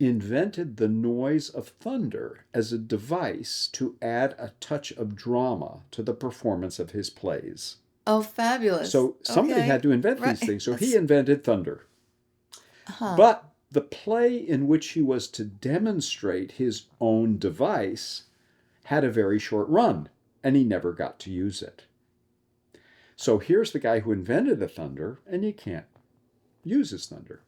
invented the noise of thunder as a device to add a touch of drama to the performance of his plays. Oh, fabulous. So somebody had to invent these things. So he invented thunder. But the play in which he was to demonstrate his own device had a very short run, and he never got to use it. So here's the guy who invented the thunder, and he can't use his thunder.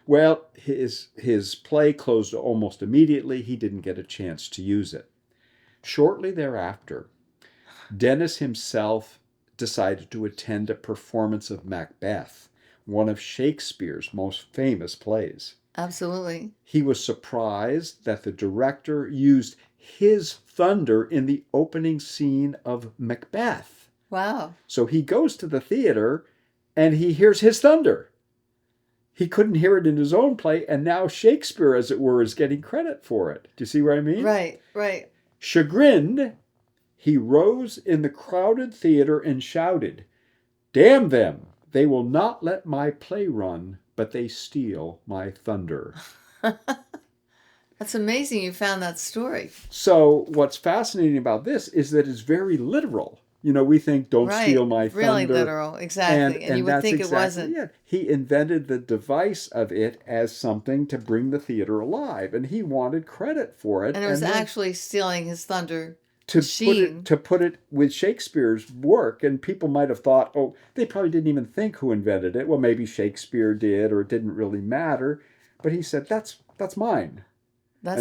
Well, his play closed almost immediately. He didn't get a chance to use it. Shortly thereafter, Dennis himself decided to attend a performance of Macbeth, one of Shakespeare's most famous plays. Absolutely. He was surprised that the director used his thunder in the opening scene of Macbeth. Wow. So he goes to the theater and he hears his thunder. He couldn't hear it in his own play, and now Shakespeare, as it were, is getting credit for it. Do you see what I mean? Right, right. Chagrined, he rose in the crowded theater and shouted, damn them! They will not let my play run, but they steal my thunder. That's amazing you found that story. So what's fascinating about this is that it's very literal. You know, we think, don't steal my thunder. Really literal, exactly. And you would think it wasn't. Yeah. He invented the device of it as something to bring the theater alive, and he wanted credit for it. And it was actually stealing his thunder to machine. put it with Shakespeare's work, and people might have thought, oh, they probably didn't even think who invented it. Well, maybe Shakespeare did, or it didn't really matter. But he said, that's mine.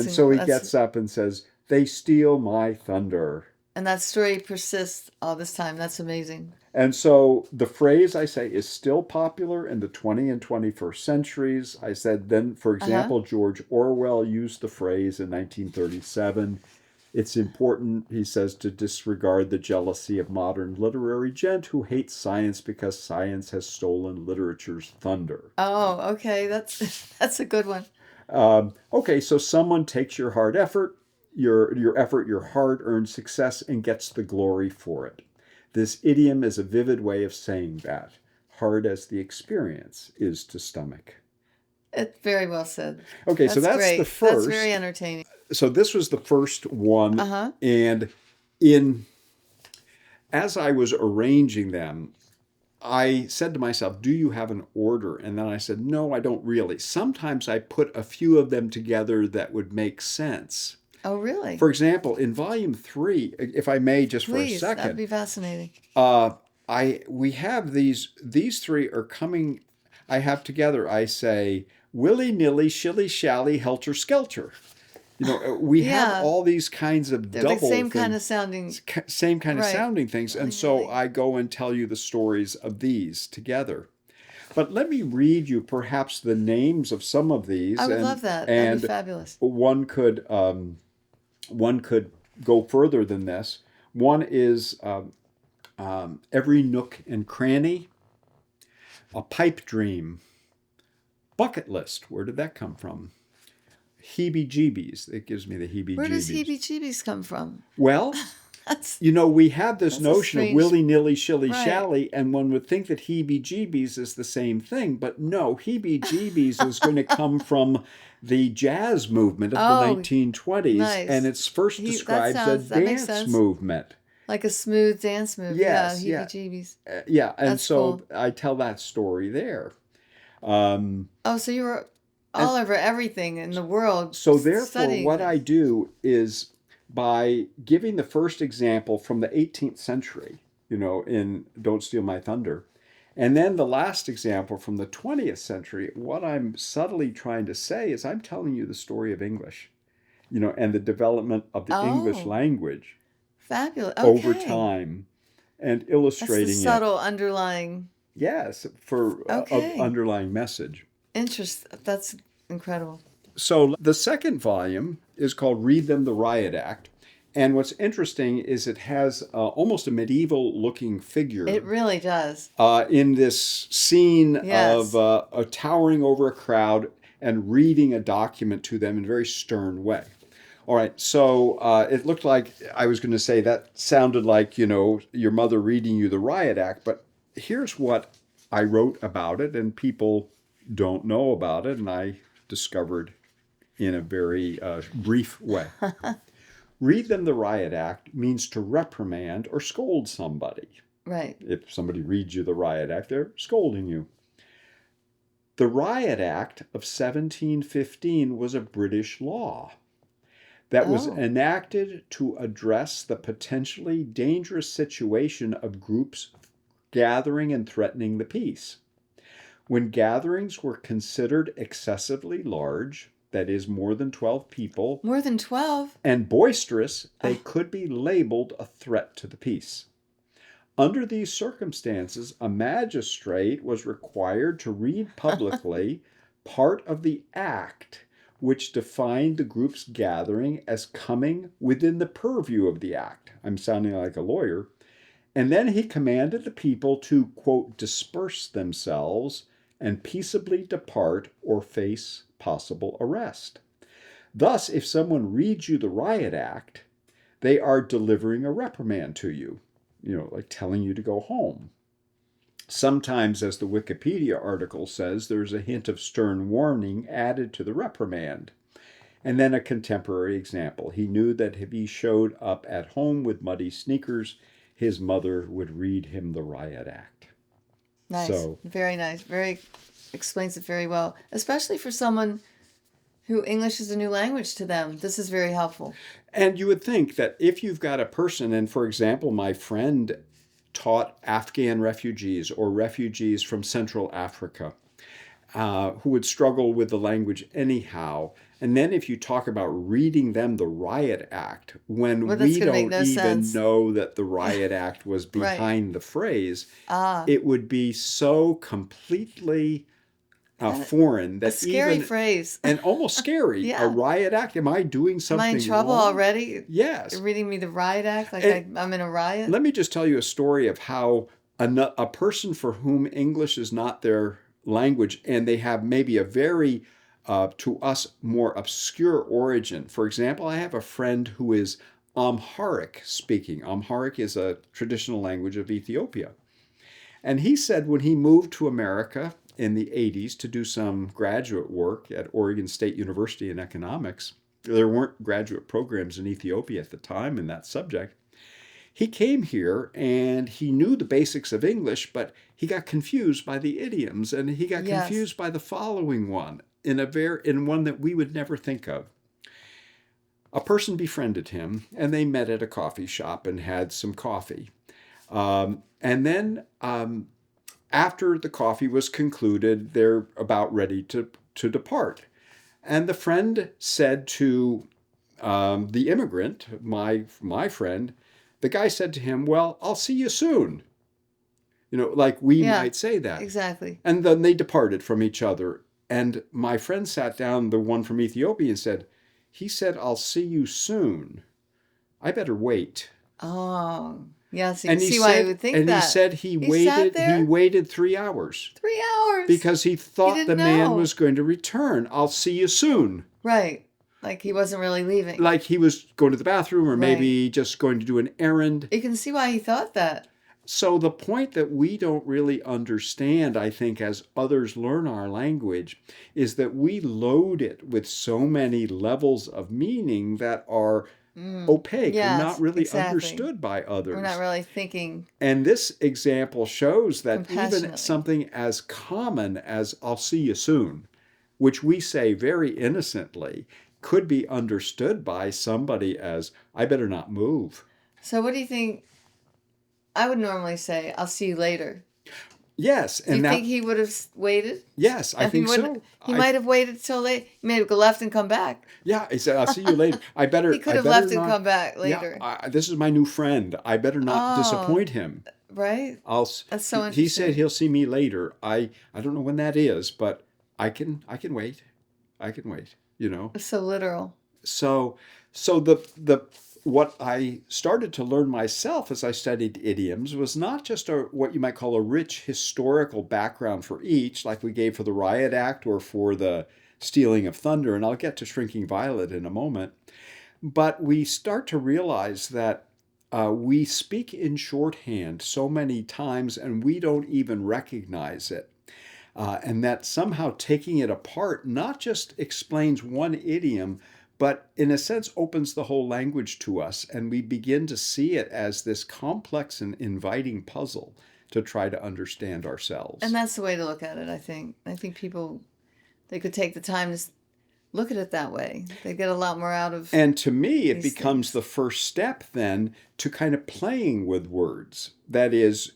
So he gets up and says, they steal my thunder. And that story persists all this time. That's amazing. And so the phrase, I say, is still popular in the 20th and 21st centuries. I said then, for Uh-huh. example, George Orwell used the phrase in 1937. It's important, he says, to disregard the jealousy of modern literary gent who hates science because science has stolen literature's thunder. Oh, okay. That's a good one. Okay, so someone takes your hard effort, your hard-earned success, and gets the glory for it. This idiom is a vivid way of saying that, hard as the experience is to stomach. It's very well said. Okay, so That's that's the great. That's very first. entertaining. So this was the first one, Uh-huh. and in as I was arranging them, I said to myself, do you have an order? And then I said, no, I don't really. Sometimes I put a few of them together that would make sense. Oh, really? For example, in volume 3, if I may, just for a Please, that'd second, be fascinating. we have these three are coming. I have together. I say willy nilly, shilly shally, helter skelter. We have Yeah. all these kinds of They're the double same kind things, of sounding. same kind of Right. sounding things, and so Willy-nilly. I go and tell you the stories of these together. But let me read you perhaps the names of some of these, I would and love that. That'd and be fabulous. one could go further than this. One is every nook and cranny, a pipe dream, bucket list. Where did that come from? Heebie-jeebies. It gives me the heebie-jeebies. Where does heebie-jeebies come from? Well, That's we have this That's a notion of strange- willy-nilly, Right. shilly-shally, and one would think that heebie-jeebies is the same thing, but no, heebie-jeebies is going to come from the jazz movement of the Oh, 1920s, nice. and it's first That described as sounds- a that makes dance sense. movement. like a smooth dance move. Yes, Yeah, yeah. heebie-jeebies. Yeah, and That's so cool. I tell that story there. Um, Oh, so you were all over everything in the world. So therefore, studying what this. I do is by giving the first example from the 18th century, in Don't Steal My Thunder, and then the last example from the 20th century, what I'm subtly trying to say is I'm telling you the story of English, and the development of the English Oh. language Fabulous. Okay. over time and That's the illustrating it. subtle underlying Yes, for Okay. underlying message. interest. That's incredible. So the second volume is called Them the Riot Act. And what's interesting is it has almost a medieval looking figure It really does. in this scene Yes. of towering over a crowd and reading a document to them in a very stern way. All right, so it looked like I was going to say that sounded like, your mother reading you the Riot Act, but here's what I wrote about it, and people don't know about it, and I discovered in a very brief way. Read Them the Riot Act means to reprimand or scold somebody. Right. If somebody reads you the Riot Act, they're scolding you. The Riot Act of 1715 was a British law that was Oh. enacted to address the potentially dangerous situation of groups gathering and threatening the peace. When gatherings were considered excessively large, that is, more than 12 people, More than 12. and boisterous, they could be labeled a threat to the peace. Under these circumstances, a magistrate was required to read publicly part of the act which defined the group's gathering as coming within the purview of the act. I'm sounding like a lawyer. And then he commanded the people to, quote, disperse themselves and peaceably depart or face possible arrest. Thus, if someone reads you the Riot Act, they are delivering a reprimand to you, like telling you to go home. Sometimes, as the Wikipedia article says, there's a hint of stern warning added to the reprimand. And then a contemporary example. He knew that if he showed up at home with muddy sneakers, his mother would read him the Riot Act. Nice. So, Very nice. Very explains it very well, especially for someone who English is a new language to them. This is very helpful. and you would think that if you've got a person, and for example, my friend taught Afghan refugees or refugees from Central Africa, who would struggle with the language anyhow. And then if you talk about reading them the Riot Act, when Well, that's we going to make don't no even sense. know that the Riot Act was Right. behind the phrase, Ah, it would be so completely and foreign a that scary even, phrase. and almost scary, a Yeah. riot act, am I doing Am I in something trouble wrong? already? You're Yes. reading me the riot act like And I'm in a riot? let me just tell you a story of how a person for whom English is not their language and they have maybe a very, to us, more obscure origin. For example, I have a friend who is Amharic speaking. Amharic is a traditional language of Ethiopia. And he said when he moved to America in the 80s to do some graduate work at Oregon State University in economics, there weren't graduate programs in Ethiopia at the time in that subject. He came here and he knew the basics of English, but he got confused by the idioms and he got Yes. confused by the following one in one that we would never think of. A person befriended him and they met at a coffee shop and had some coffee. And then after the coffee was concluded, they're about ready to depart. And the friend said to the immigrant, my friend, the guy said to him, "Well, I'll see you soon." Like we Yeah, might say that. exactly. And then they departed from each other. And my friend sat down, the one from Ethiopia, and said, "He said, I'll see you soon. I better wait." Oh, yes. You And can he see why you said, would think and he that. said he sat waited. He there waited 3 hours 3 hours because he thought the didn't man know. was going to return. "I'll see you soon." Right. Like he wasn't really leaving. Like he was going to the bathroom or Right. maybe just going to do an errand. You can see why he thought that. So the point that we don't really understand, I think, as others learn our language, is that we load it with so many levels of meaning that are opaque or not Yes, really exactly. understood by others. We're not really thinking And this example shows that even compassionately. something as common as "I'll see you soon," which we say very innocently, could be understood by somebody as "I better not move." So what do you think? I would normally say, "I'll see you later." Yes, Do you and think he would have waited? yes, I think so. He might have waited till late. He may have left and come back. Yeah, he said, "I'll see you later." I better. He could I have better left and not, come back Yeah, later. this is my new friend. I better not Oh, disappoint him. right? That's so He said interesting. he'll see me later. I don't know when that is, but I can wait. I can wait. It's so literal. So the what I started to learn myself as I studied idioms was not just what you might call a rich historical background for each, like we gave for the Riot Act or for the stealing of thunder, and I'll get to Shrinking Violet in a moment, but we start to realize that we speak in shorthand so many times and we don't even recognize it. And that somehow taking it apart not just explains one idiom, but in a sense opens the whole language to us, and we begin to see it as this complex and inviting puzzle to try to understand ourselves. And that's the way to look at it, I think. I think people, they could take the time to look at it that way. They get a lot more out of. And to me, it these becomes things. the first step then to kind of playing with words. That is,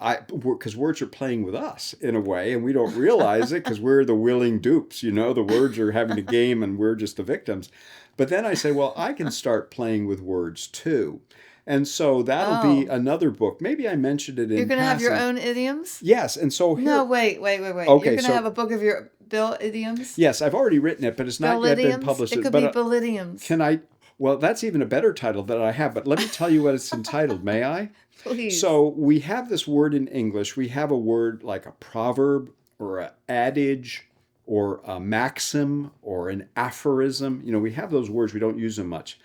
because words are playing with us in a way, and we don't realize it because we're the willing dupes. The words are having a game and we're just the victims. But then I say, well, I can start playing with words too. And so that'll be Oh. another book. Maybe I mentioned it in You're going to have your passing. own idioms? Yes, and so here. No, wait. Okay, You're going to so- have a book of your Bill idioms? Yes, I've already written it, but it's not yet been Billidioms? published. It could But be Billidioms. can I? Well, that's even a better title that I have, but let me tell you what it's entitled, may I? Please. So we have this word in English. We have a word like a proverb or an adage or a maxim or an aphorism. We have those words. We don't use them much.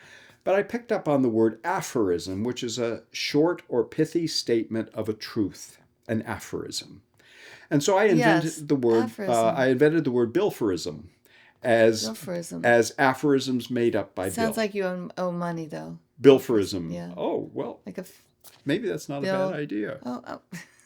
But I picked up on the word aphorism, which is a short or pithy statement of a truth, an aphorism. And so I invented the word. aphorism. I invented the word Billforism as Billforism. as aphorisms made up by Sounds Bill. like you owe money, though. Billforism. Yeah. Oh, well, Like a. maybe that's not Bill- a bad idea. Oh.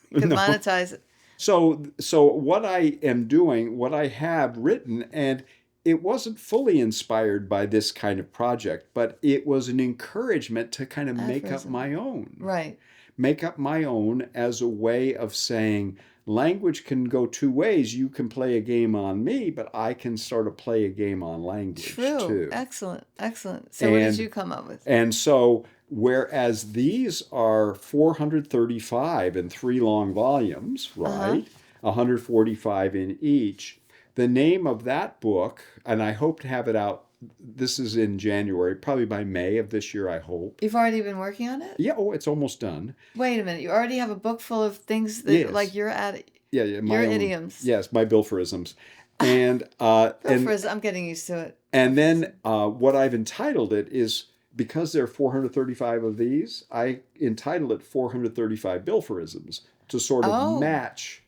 You could No. monetize it. So what I am doing, what I have written, and it wasn't fully inspired by this kind of project, but it was an encouragement to kind of make up Aphorism. my own. Right. Make up my own as a way of saying, language can go two ways. You can play a game on me, but I can sort of play a game on language True. too. Excellent. Excellent. So what did you come up with? And so, whereas these are 435 in 3 long volumes, right? 145 in each. The name of that book, and I hope to have it out, this is in January, probably by May of this year, I hope. You've already been working on it? Yeah, it's almost done. Wait a minute. You already have a book full of things that Yes. like you're at Yeah, my your own, idioms. Yes, my Billforisms. And I'm getting used to it. And then what I've entitled it is, because there are 435 of these, I entitled it 435 Billforisms to sort of match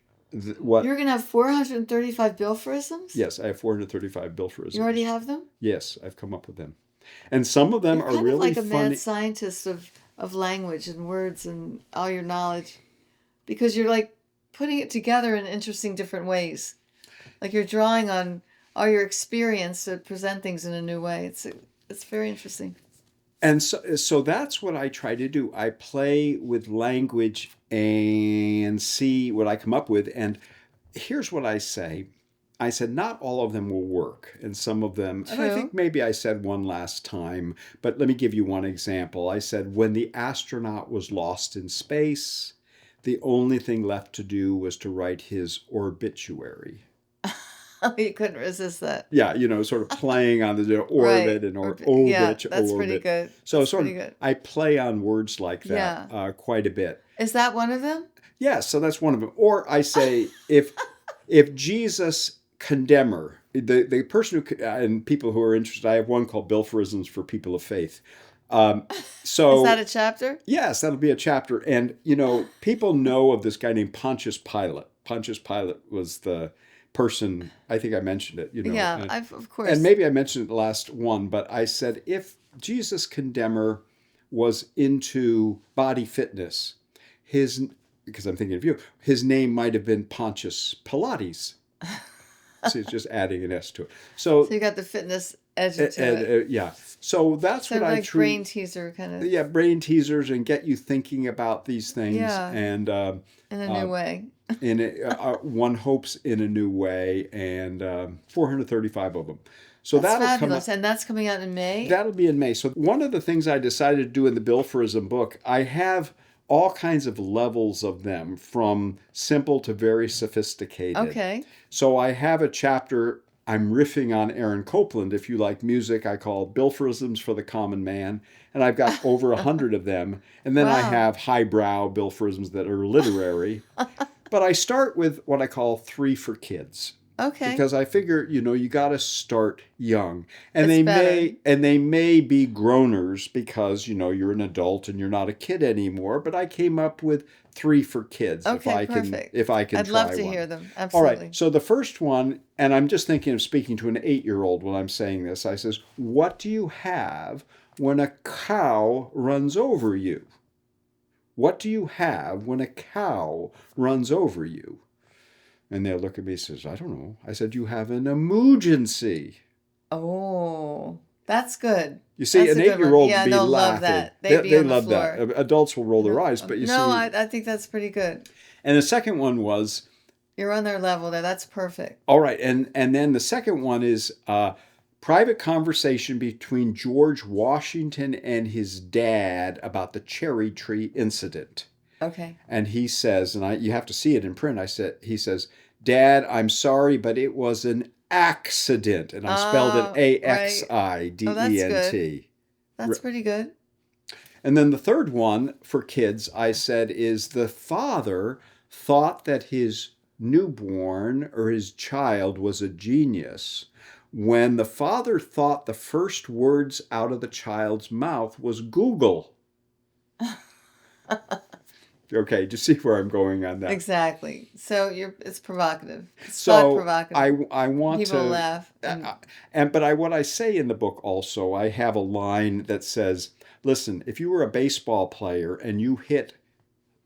what... You're going to have 435 Billforisms? Yes, I have 435 Billforisms. You already have them? Yes, I've come up with them. And some of them You're are kind really of like a funny. mad scientist of language and words and all your knowledge, because you're like putting it together in interesting different ways. Like you're drawing on all your experience to present things in a new way. It's very interesting. And so that's what I try to do. I play with language and see what I come up with. And here's what I say. I said, not all of them will work. And some of them, and I think maybe I said one last time, but let me give you one example. I said, when the astronaut was lost in space, the only thing left to do was to write his obituary. You couldn't resist that. Yeah, sort of playing on the orbit and orbit. Yeah, that's pretty good. So I play on words like that quite a bit. Is that one of them? Yeah, so that's one of them. Or I say, if Jesus condemner, the person who, and people who are interested, I have one called Billforisms for People of Faith. So is that a chapter? Yes, that'll be a chapter. And, people know of this guy named Pontius Pilate. Pontius Pilate was the person, I think I mentioned it, Yeah, of course. And maybe I mentioned it the last one, but I said, if Jesus Condemner was into body fitness, because I'm thinking of you, his name might have been Pontius Pilates. So it's just adding an S to it. So you got the fitness edge to it. Yeah. So that's what I treat. Brain teaser kind of. Yeah, brain teasers and get you thinking about these things. Yeah. And in a new way. One hopes in a new way, and 435 of them. So that's that'll fabulous. come out, and that's coming out in May? That'll be in May. So one of the things I decided to do in the Billforism book, I have all kinds of levels of them, from simple to very sophisticated. Okay. So I have a chapter, I'm riffing on Aaron Copland. If you like music, I call Billforisms for the Common Man. And I've got over 100 of them. And then I have highbrow Billforisms that are literary. But I start with what I call 3 for kids. Okay. Because I figure, you got to start young. And they may be groaners because, you're an adult and you're not a kid anymore, but I came up with 3 for kids. Okay, perfect. If I can I'd try love to one. hear them. Absolutely. All right. So the first one, and I'm just thinking of speaking to an 8-year-old when I'm saying this. I says, what do you have when a cow runs over you? What do you have when a cow runs over you? And they'll look at me and says, I don't know. I said, you have an e-moo-gency. Oh, that's good. You see, that's an 8-year-old would be they'll laughing. love that. They love that. Adults will roll their eyes, but you see. No, I think that's pretty good. And the second one was. You're on their level there. That's perfect. All right. And then the second one is private conversation between George Washington and his dad about the cherry tree incident. Okay. And he says, and you have to see it in print. He says, Dad, I'm sorry, but it was an accident. And I spelled it ax-ident. Oh, that's good. That's pretty good. And then the third one for kids, I said, is the father thought that his newborn or his child was a genius when the father thought the first words out of the child's mouth was Google. Okay, do you see where I'm going on that? Exactly. So it's provocative. It's provocative. I want people to laugh. What I say in the book also, I have a line that says, listen, if you were a baseball player and you hit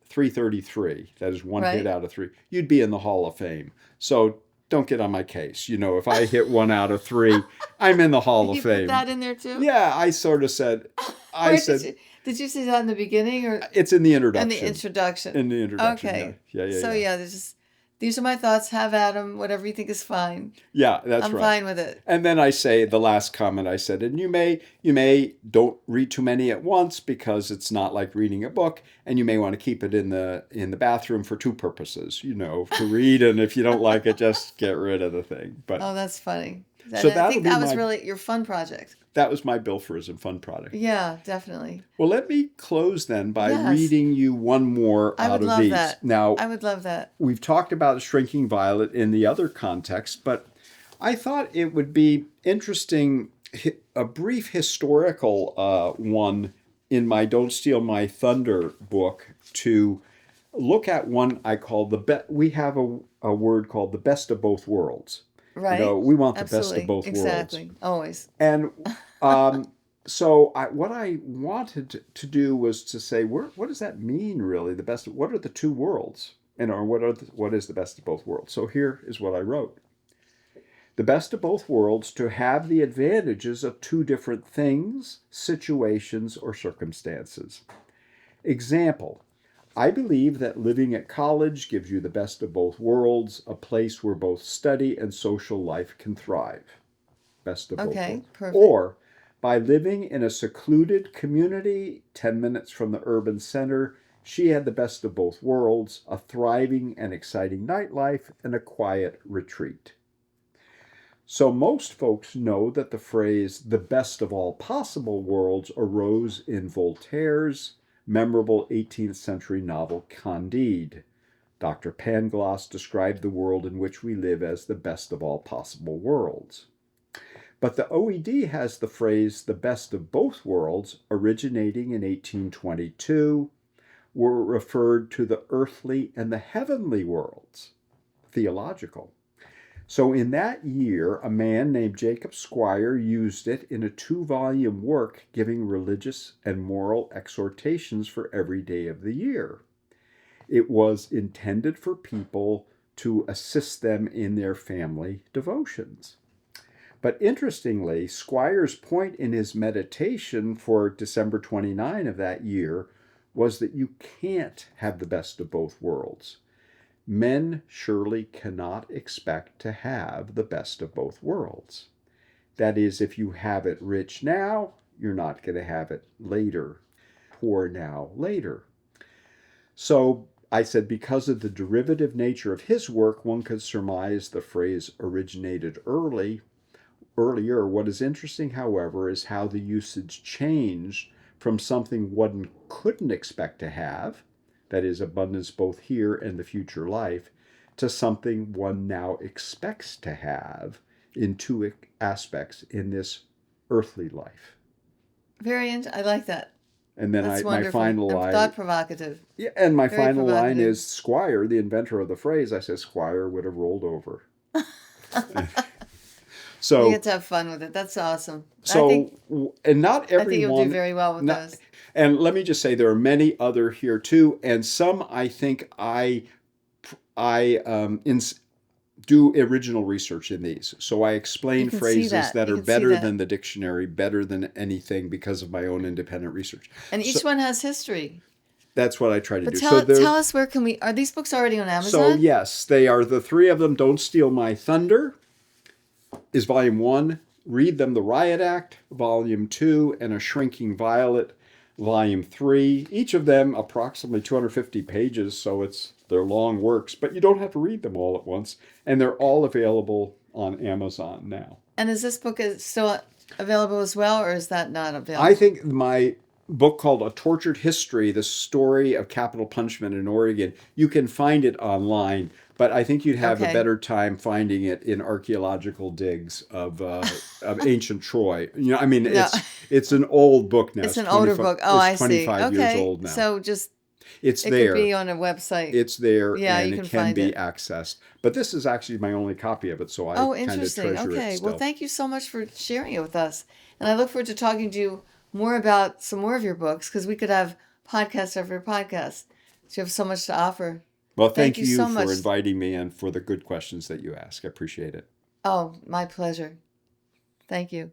333, that is one hit out of 3, you'd be in the Hall of Fame. So don't get on my case. If I hit 1 out of 3, I'm in the Hall of Fame. You put that in there too? Yeah, I sort of said, Did you say that in the beginning or? It's in the introduction. In the introduction. In the introduction. Okay. Yeah. So there's just these are my thoughts. Have at 'em. Whatever you think is fine. Yeah, that's I'm right. fine with it. And then I say the last comment I said, and you may don't read too many at once because it's not like reading a book, and you may want to keep it in the bathroom for two purposes, to read, and if you don't like it, just get rid of the thing. But Oh, that's funny. so I think be that was really your fun project. that was my Billforism fun product. Yeah, definitely. Well, let me close then by Yes. reading you one more I out would of love these. that. Now, I would love that. we've talked about shrinking violet in the other context, but I thought it would be interesting, a brief historical one in my Don't Steal My Thunder book, to look at one I call we have a word called the best of both worlds. Right. We want the Absolutely. best of both worlds. Exactly. Always. And so what I wanted to do was to say, what does that mean, really? What are the two worlds? Or what is the best of both worlds? So here is what I wrote. The best of both worlds, to have the advantages of two different things, situations, or circumstances. Example, I believe that living at college gives you the best of both worlds, a place where both study and social life can thrive. Best of both worlds. Perfect. Or, by living in a secluded community 10 minutes from the urban center, she had the best of both worlds, a thriving and exciting nightlife and a quiet retreat. So most folks know that the phrase, the best of all possible worlds, arose in Voltaire's memorable 18th century novel Candide. Dr. Pangloss described the world in which we live as the best of all possible worlds. But the OED has the phrase, the best of both worlds, originating in 1822, were referred to the earthly and the heavenly worlds, theological. So in that year, a man named Jacob Squire used it in a 2-volume work giving religious and moral exhortations for every day of the year. It was intended for people to assist them in their family devotions. But interestingly, Squire's point in his meditation for December 29 of that year was that you can't have the best of both worlds. Men surely cannot expect to have the best of both worlds. That is, if you have it rich now, you're not going to have it later. Poor now, later. So I said, because of the derivative nature of his work, one could surmise the phrase originated earlier. What is interesting, however, is how the usage changed from something one couldn't expect to have, that is, abundance both here and the future life, to something one now expects to have in two aspects in this earthly life. I like that. And then my final line, thought provocative. Yeah, and my final line is Squire, the inventor of the phrase. I said Squire would have rolled over. So you get to have fun with it. That's awesome. And not everyone. I think you'll do very well with those. And let me just say, there are many other here too, and some I think I do original research in these. So I explain phrases that are better than the dictionary, better than anything, because of my own independent research. And each one has history. That's what I try to do. Tell us, where can we? Are these books already on Amazon? So yes, they are. The three of them. Don't Steal My Thunder is Volume 1. Read Them the Riot Act, Volume 2, and A Shrinking Violet, Volume 3. Each of them approximately 250 pages, so they're long works, but you don't have to read them all at once, and they're all available on Amazon now. And is this book still available as well, or is that not available? I think my book called A Tortured History, The Story of Capital Punishment in Oregon, you can find it online, but I think you'd have a better time finding it in archaeological digs of ancient Troy. It's an old book now. It's an older book. Oh, I see. 25 years old now. So it could be on a website. It's there, yeah, and it can be accessed. But this is actually my only copy of it, so I kind of treasure it. Okay, well, thank you so much for sharing it with us. And I look forward to talking to you more about some more of your books, because we could have podcast after podcast. So you have so much to offer. Well, thank you so much for inviting me and for the good questions that you ask. I appreciate it. Oh, my pleasure. Thank you.